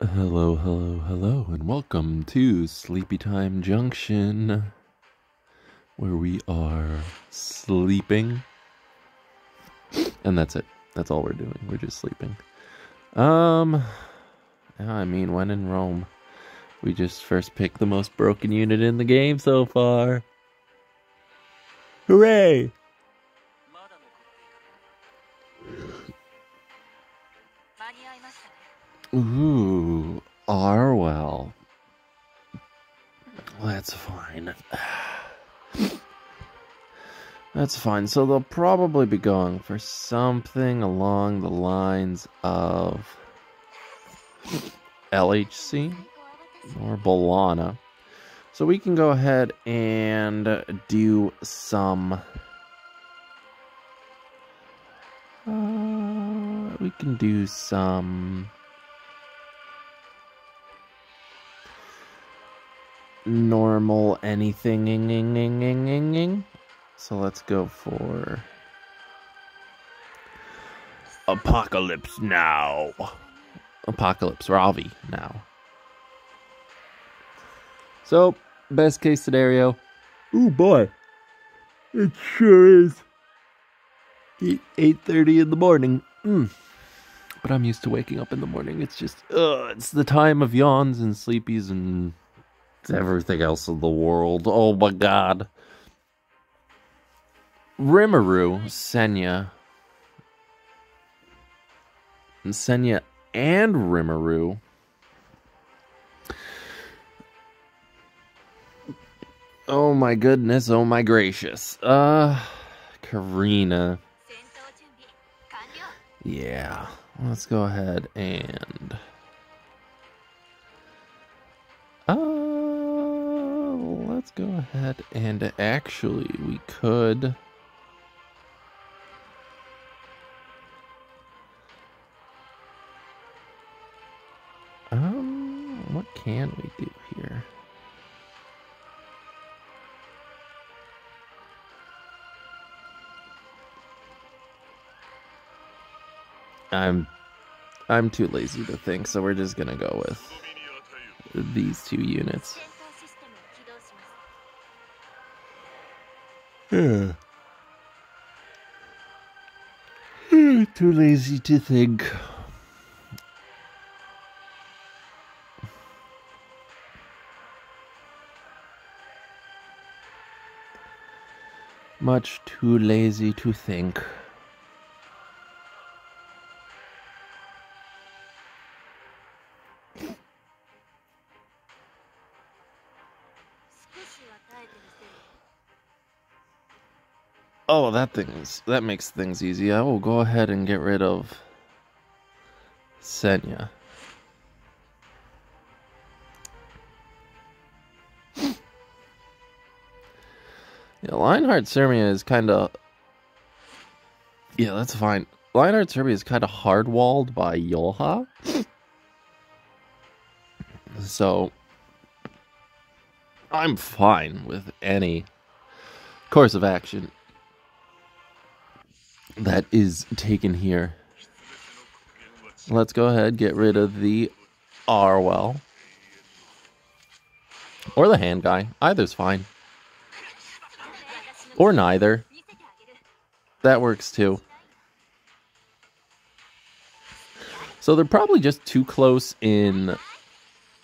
Hello, hello, hello, and welcome to Sleepy Time Junction, where we are sleeping. And that's it. That's all we're doing. We're just sleeping. I mean, when in Rome, we just first picked the most broken unit in the game so far. Hooray! Ooh, Arwell. That's fine. That's fine. So they'll probably be going for something along the lines of LHC or Bologna. So we can go ahead and do some... we can do some... normal anything. So let's go for Apocalypse now. Apocalypse Ravi now. So, best case scenario. Oh boy. It sure is 8:30 in the morning. But I'm used to waking up in the morning. It's just, it's the time of yawns and sleepies and everything else in the world. Oh my god. Rimuru, Senya and Rimuru. Oh my goodness, oh my gracious. Karina. Yeah, let's go ahead and... let's go ahead and actually we could... what can we do here? I'm too lazy to think, so we're just gonna go with these two units. Too lazy to think. Much too lazy to think. Oh, that makes things easy. I will go ahead and get rid of Senya. Yeah, Lionheart Sirmia is kind of... Yeah, that's fine. Lionheart Sirmia is kind of hard-walled by Yulhafta. So, I'm fine with any course of action that is taken here. Let's go ahead, get rid of the Arwell. Or the hand guy. Either's fine. Or neither. That works too. So they're probably just too close in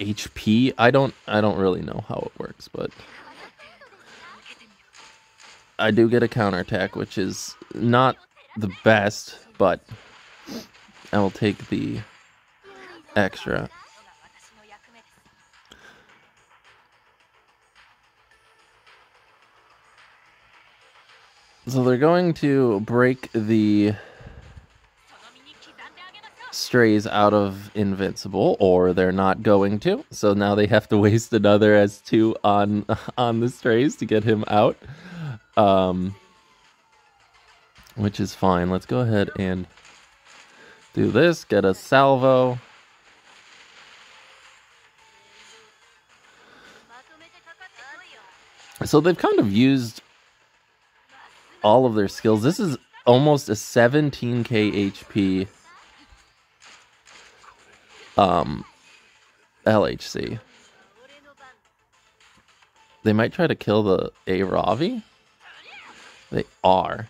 HP. I don't really know how it works, but I do get a counterattack, which is not the best, but I will take the extra. So they're going to break the strays out of invincible, or they're not going to. So now they have to waste another S2 on the strays to get him out. Which is fine. Let's go ahead and do this. Get a salvo. So they've kind of used all of their skills. This is almost a 17k HP LHC. They might try to kill the Aravi. They are.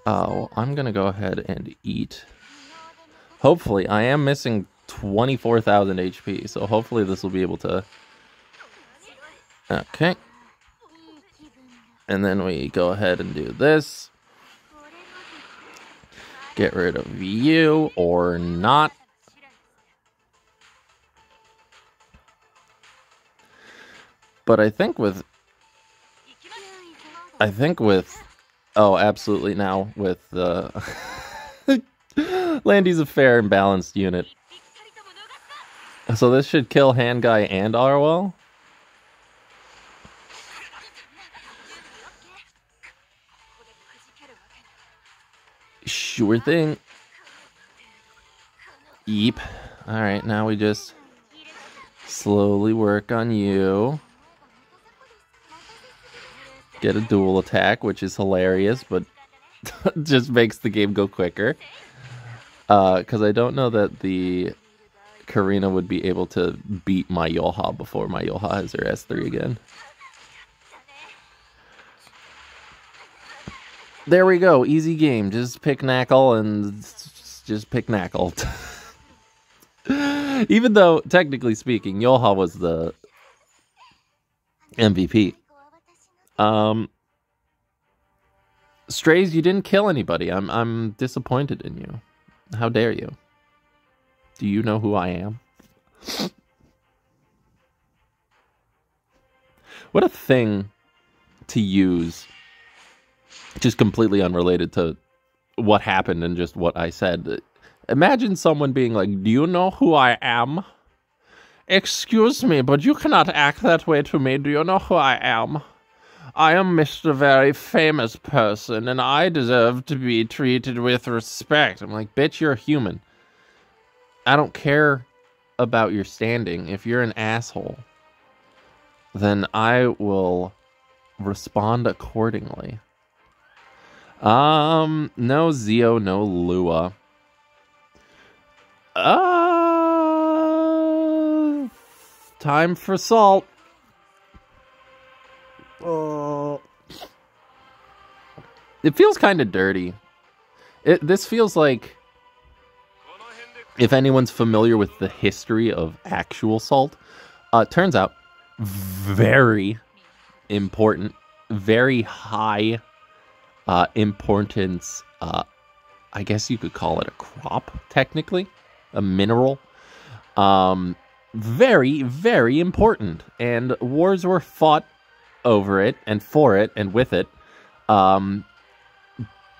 Oh, I'm gonna go ahead and eat. Hopefully, I am missing 24,000 HP, so hopefully this will be able to... Okay. And then we go ahead and do this. Get rid of you, or not. But I think with... Oh, absolutely now with the... Landy's a fair and balanced unit. So this should kill Hand Guy and Arwell. Sure thing. Yeep. Alright, now we just slowly work on you. Get a dual attack, which is hilarious, but just makes the game go quicker. Because I don't know that the Karina would be able to beat my Yulha before my Yulha has her S3 again. There we go, easy game. Just pick Knackle and just pick Knackle. Even though, technically speaking, Yulha was the MVP. Strays, you didn't kill anybody. I'm disappointed in you. How dare you? Do you know who I am? What a thing to use, just completely unrelated to what happened and just what I said. Imagine someone being like, do you know who I am? Excuse me, but you cannot act that way to me. Do you know who I am? I am Mr. Very Famous Person, and I deserve to be treated with respect. I'm like, bitch, you're a human. I don't care about your standing. If you're an asshole, then I will respond accordingly. No Zeo, no Lua. Time for salt. It feels kind of dirty. This feels like, if anyone's familiar with the history of actual salt, turns out very important, very high importance. I guess you could call it a crop, technically, a mineral. Very, very important, and wars were fought over it and for it and with it.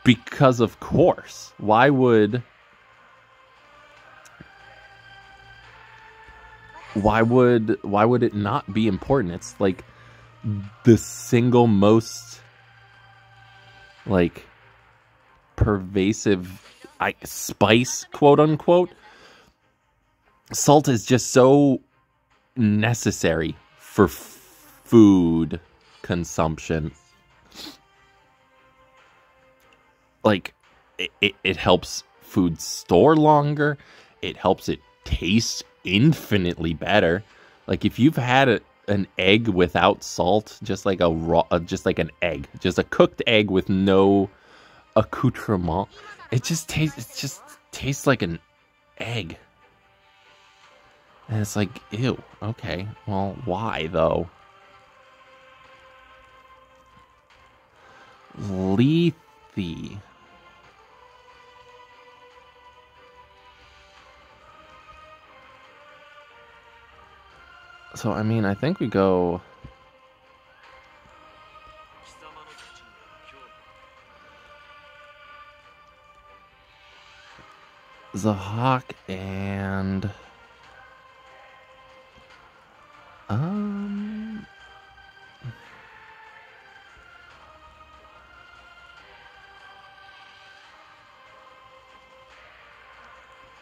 Because of course, why would it not be important? It's like the single most like pervasive spice, quote unquote. Salt is just so necessary for food consumption. Like, it helps food store longer. It helps it taste infinitely better. Like, if you've had an egg without salt, just like an egg, just a cooked egg with no accoutrement, it just tastes like an egg. And it's like, ew, okay, well, why though? Lethe. So, I mean, I think we go... Zahak and...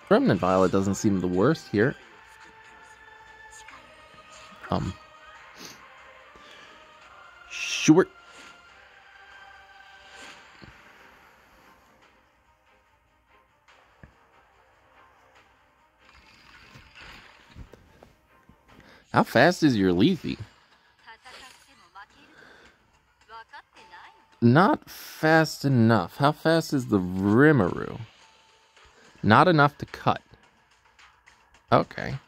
Remnant Violet doesn't seem the worst here. Sure. How fast is your Lethe? Not fast enough. How fast is the Rimuru? Not enough to cut. Okay.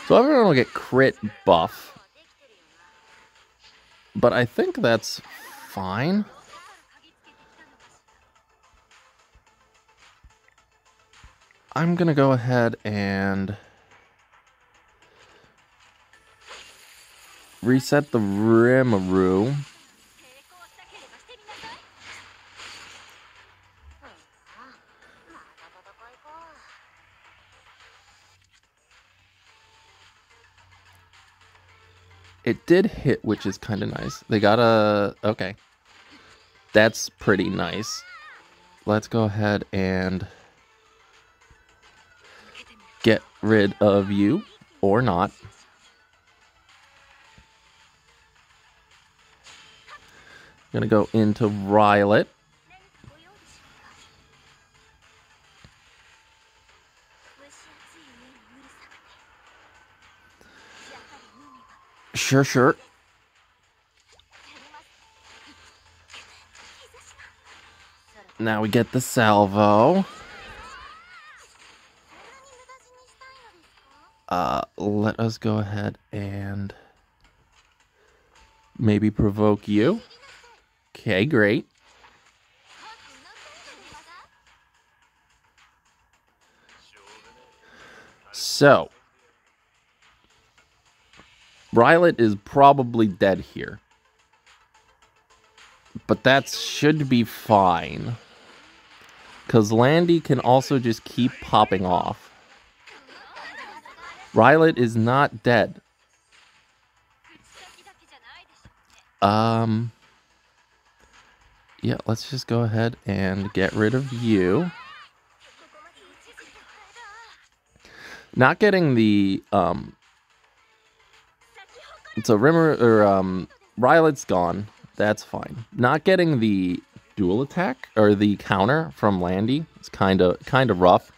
So everyone will get crit buff. But I think that's fine. I'm gonna go ahead and reset the Rimuru. It did hit, which is kind of nice. They got a... Okay. That's pretty nice. Let's go ahead and get rid of you. Or not. Gonna go into Rylet. Sure. Now we get the salvo. Let us go ahead and maybe provoke you. Okay, great. So, Rylet is probably dead here. But that should be fine. Because Landy can also just keep popping off. Rylet is not dead. Yeah, let's just go ahead and get rid of you. Not getting the, so Rylet's gone. That's fine. Not getting the dual attack, or the counter from Landy, it's kind of rough.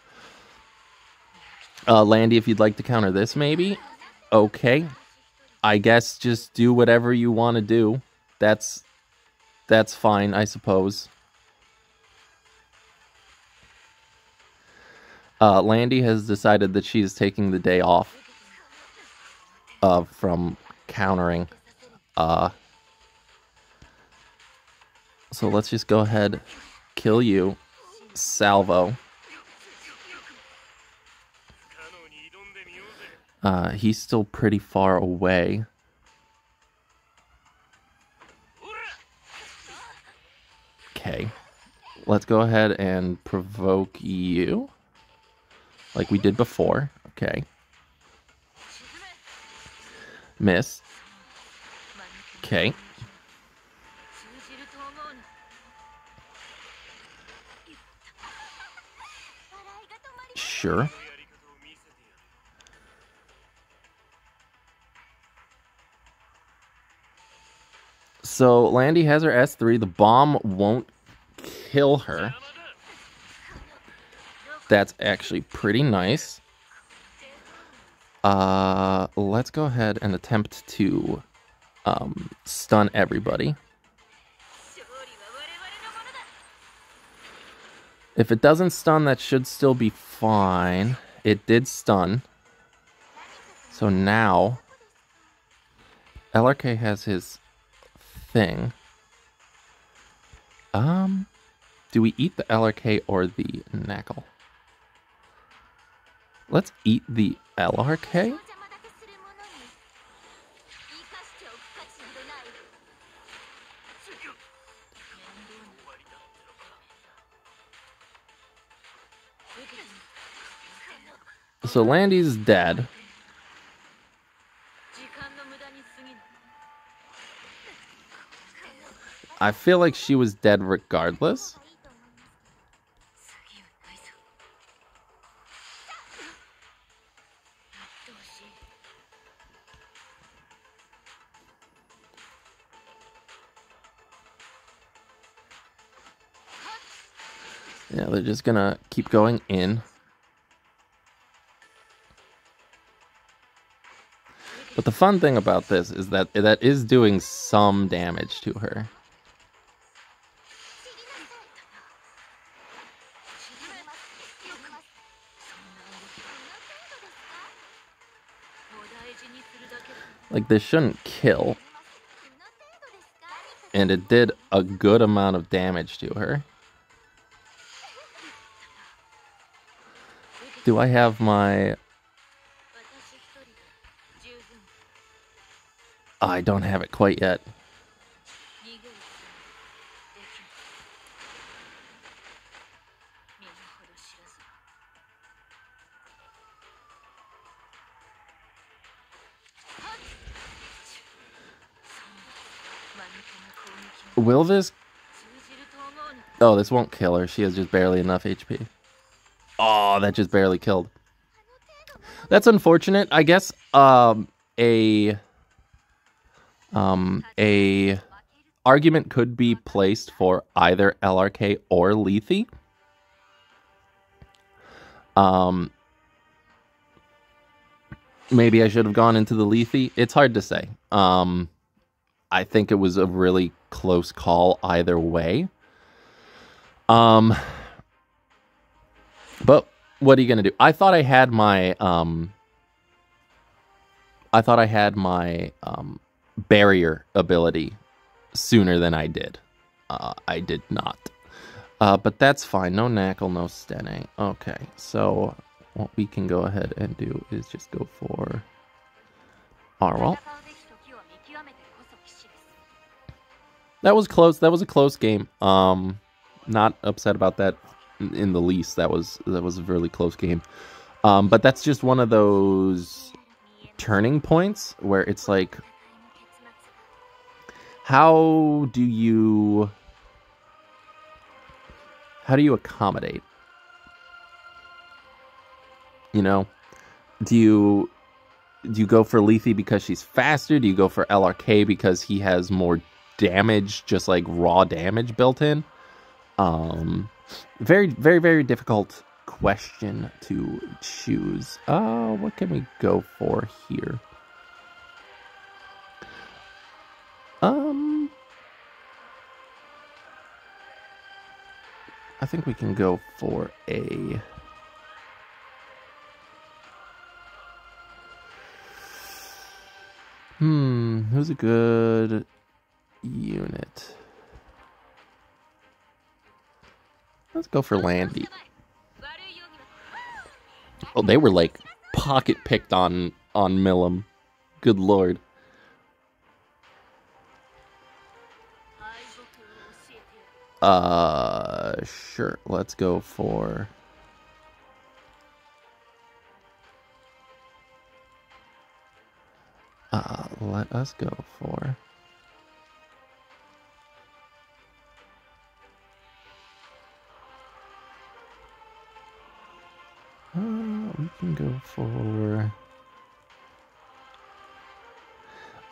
Landy, if you'd like to counter this, maybe? Okay. I guess just do whatever you want to do. That's fine, I suppose. Landy has decided that she is taking the day off from countering. So let's just go ahead, kill you, salvo. He's still pretty far away. Okay. Let's go ahead and provoke you. Like we did before. Okay. Miss. Okay. Sure. So Landy has her S3. The bomb won't kill her. That's actually pretty nice. Let's go ahead and attempt to stun everybody. If it doesn't stun, that should still be fine. It did stun. So now LRK has his thing. Do we eat the LRK or the Knackle? Let's eat the LRK. So Landy's dead. I feel like she was dead regardless. Yeah, they're just gonna keep going in. But the fun thing about this is that that is doing some damage to her. Like, this shouldn't kill. And it did a good amount of damage to her. Do I have my... I don't have it quite yet. Will this... Oh, this won't kill her. She has just barely enough HP. Oh, that just barely killed. That's unfortunate. I guess a argument could be placed for either LRK or Lethe. Maybe I should have gone into the Lethe. It's hard to say. I think it was a really close call either way. But what are you gonna do? I thought I had my barrier ability sooner than I did. I did not. But that's fine. No knackle, no stenning. Okay, so what we can go ahead and do is just go for Arwell. That was close. That was a close game. Not upset about that in the least. That was a really close game. But that's just one of those turning points where it's like, how do you accommodate? You know, do you go for Lethe because she's faster? Do you go for LRK because he has more damage, just like raw damage built in? Very, very, very difficult question to choose. What can we go for here? I think we can go for a... who's a good unit? Let's go for Landy. Oh, they were like pocket picked on Millum. Good lord. Sure. Let's go for... let us go for... we can go for...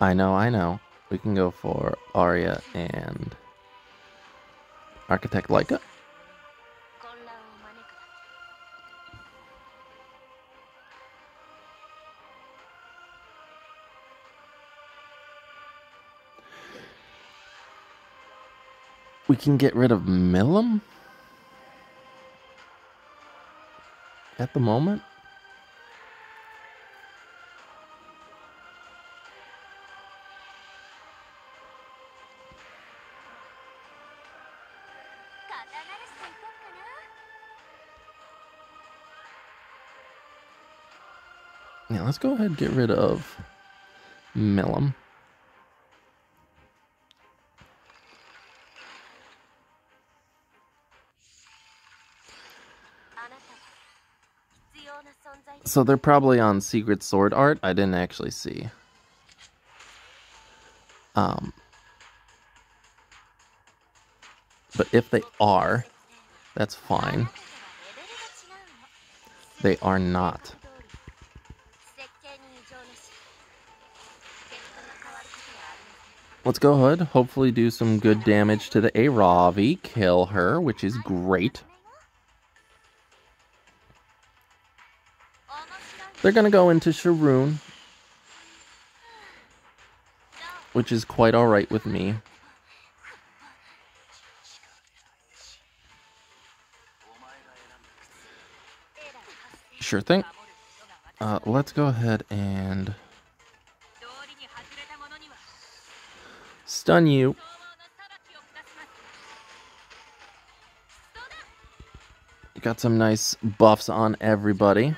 I know. We can go for Arya and Architect Leica. We can get rid of Millum at the moment. Yeah, let's go ahead and get rid of Millum. So they're probably on Secret Sword Art. I didn't actually see. But if they are, that's fine. They are not. Let's go ahead, hopefully do some good damage to the Aravi, kill her, which is great. They're gonna go into Sharoon. which is quite alright with me. Sure thing. Let's go ahead and stun you. Got some nice buffs on everybody.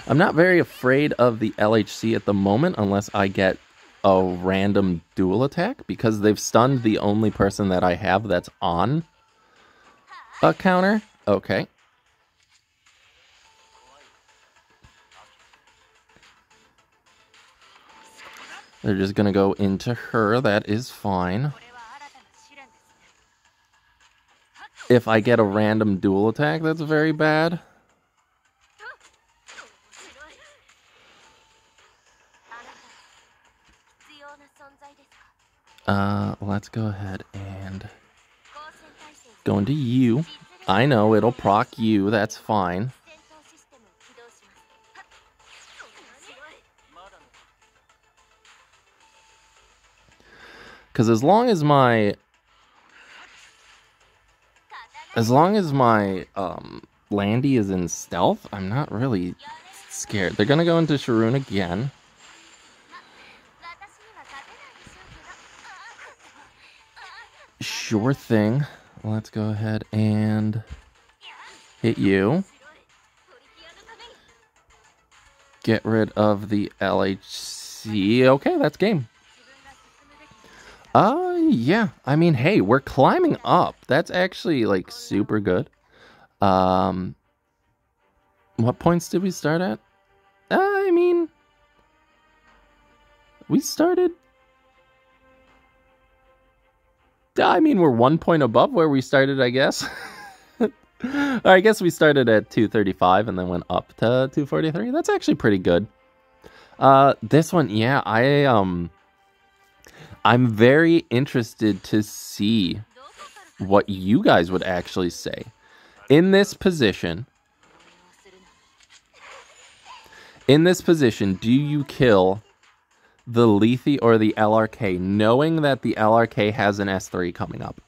I'm not very afraid of the LHC at the moment unless I get a random dual attack, because they've stunned the only person that I have that's on a counter. Okay. They're just gonna go into her. That is fine. If I get a random dual attack, that's very bad. Let's go ahead and go into you. I know, it'll proc you, that's fine. Because as long as my Landy is in stealth, I'm not really scared. They're gonna go into Sharoon again. Sure thing. Let's go ahead and hit you. Get rid of the LHC. Okay, that's game. Yeah. I mean, hey, we're climbing up. That's actually, like, super good. What points did we start at? I mean, we started... I mean, we're 1 point above where we started, I guess. I guess we started at 235 and then went up to 243. That's actually pretty good. This one, yeah, I'm very interested to see what you guys would actually say. In this position, do you kill the Lethe or the LRK, knowing that the LRK has an S3 coming up?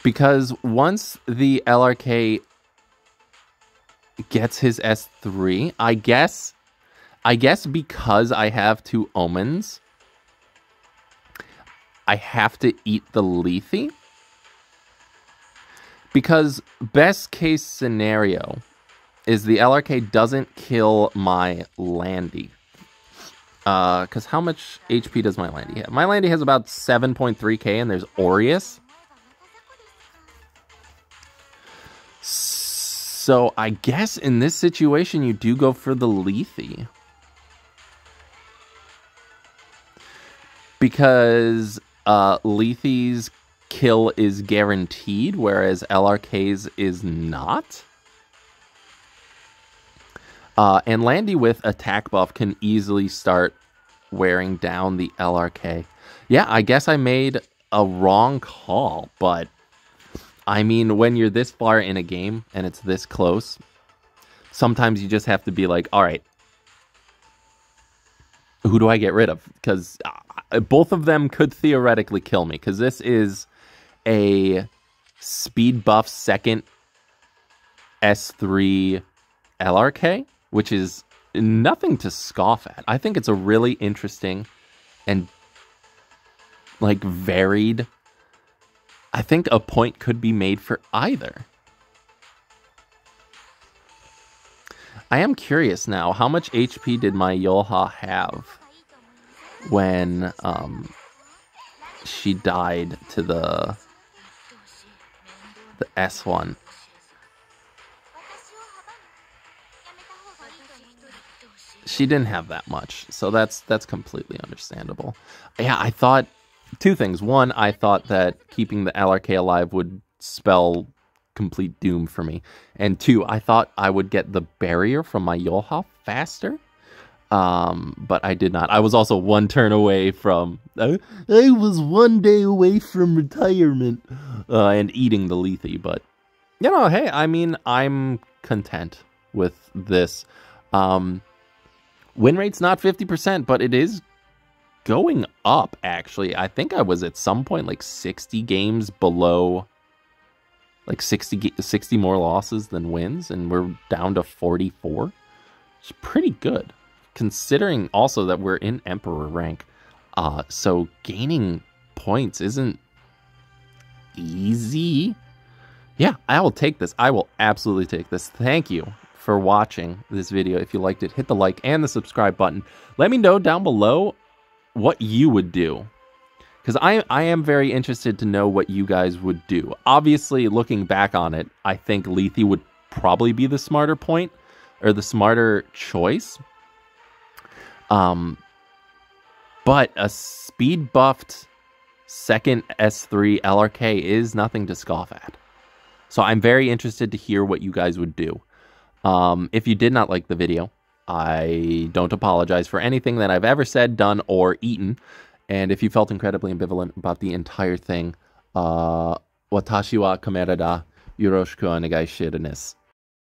Because once the LRK gets his S3, I guess because I have two Omens, I have to eat the Lethe. Because best case scenario is the LRK doesn't kill my Landy. Because how much HP does my Landy have? My Landy has about 7.3k, and there's Aureus. So I guess in this situation, you do go for the Lethe. Because Lethe's kill is guaranteed, whereas LRK's is not. And Landy with attack buff can easily start wearing down the LRK. Yeah, I guess I made a wrong call, but I mean, when you're this far in a game and it's this close, sometimes you just have to be like, all right, who do I get rid of? Because both of them could theoretically kill me, because this is a speed buff second S3 LRK, which is nothing to scoff at. I think it's a really interesting and, like, varied... I think a point could be made for either. I am curious now, how much HP did my Yulha have when she died to the S1? She didn't have that much, so that's completely understandable. Yeah, I thought two things. One, I thought that keeping the LRK alive would spell complete doom for me. And two, I thought I would get the barrier from my Yulha faster. But I did not. I was also one turn away from... I was 1 day away from retirement and eating the Lethe. But, you know, hey, I mean, I'm content. with this. Win rate's not 50%, but it is going up, actually. I think I was at some point like 60 games below, like 60 more losses than wins, and we're down to 44. It's pretty good, considering also that we're in Emperor rank. So gaining points isn't easy. Yeah, I will take this. I will absolutely take this. Thank you for watching this video. If you liked it, hit the like and the subscribe button. Let me know down below what you would do, because I am very interested to know what you guys would do. Obviously, looking back on it, I think Lethe would probably be the smarter point, or the smarter choice. But a speed buffed second S3 LRK is nothing to scoff at. So I'm very interested to hear what you guys would do. If you did not like the video, I don't apologize for anything that I've ever said, done, or eaten. And if you felt incredibly ambivalent about the entire thing, watashi wa kamera da yoroshiku onegai shimasu.